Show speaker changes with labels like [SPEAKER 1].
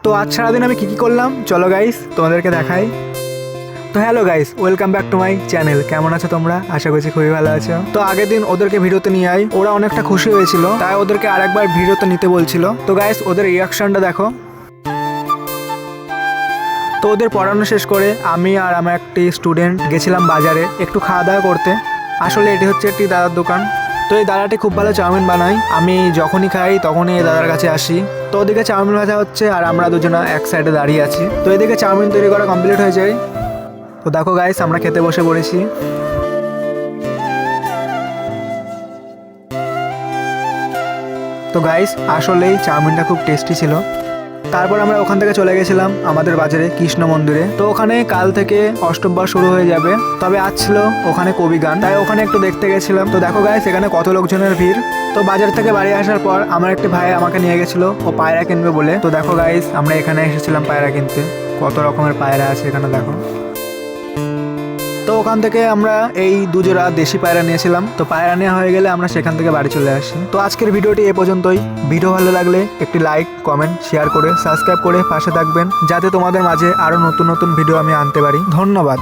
[SPEAKER 1] তো আজ সারাদিন আমি কী করলাম চলো গাইস তোমাদেরকে দেখাই। তো hello guys, welcome back to my channel. কেমন আছো তোমরা? আশা করছি খুবই ভালো আছো। তো আগের দিন ওদেরকে ভিডিওতে নিয়ে আই, ওরা অনেকটা খুশি হয়েছিল, তাই ওদেরকে আরেকবার ভিডিওতে নিতে বলছিল। তো গাইস ওদের রিয়াকশনটা দেখো। তো ওদের পড়ানো শেষ করে আমি আর আমার একটি স্টুডেন্ট গেছিলাম বাজারে একটু খাওয়া দাওয়া করতে। আসলে এটি হচ্ছে একটি দাদার দোকান। তো এই দাদাটি খুব ভালো চাউমিন বানায়, আমি যখনই খাই তখনই এই দাদার কাছে আসি। তো ওদিকে চাউমিন ভাজা হচ্ছে আর আমরা দুজনা এক সাইডে দাঁড়িয়ে আছি। তো এদিকে চাউমিন তৈরি করা কমপ্লিট হয়ে যায়। তো দেখো গাইস আমরা খেতে বসে পড়েছি। তো গাইস আসলেই চাউমিনটা খুব টেস্টি ছিল। তারপর আমরা ওখান থেকে চলে গেছিলাম আমাদের বাজারে কৃষ্ণ মন্দিরে। তো ওখানে কাল থেকে অষ্টমবার শুরু হয়ে যাবে, তবে আজ ছিল ওখানে কবি গান, তাই ওখানে একটু দেখতে গেছিলাম। তো দেখো গাইস এখানে কত লোকজনের ভিড়। তো বাজার থেকে বাড়ি আসার পর আমার একটি ভাই আমাকে নিয়ে গেছিল ও পায়রা কিনবে বলে। তো দেখো গাইস আমরা এখানে এসেছিলাম পায়রা কিনতে, কত রকমের পায়রা আছে এখানে দেখো। তো ওখান থেকে আমরা এই দুজোড়া দেশি পায়রা নিয়েছিলাম। তো পায়রা নেওয়া হয়ে গেলে আমরা সেখান থেকে বাড়ি চলে আসি। তো আজকের ভিডিওটি এ পর্যন্তই। ভিডিও ভালো লাগলে একটি লাইক, কমেন্ট, শেয়ার করে সাবস্ক্রাইব করে পাশে থাকবেন, যাতে তোমাদের মাঝে আরো নতুন নতুন ভিডিও আমি আনতে পারি। ধন্যবাদ।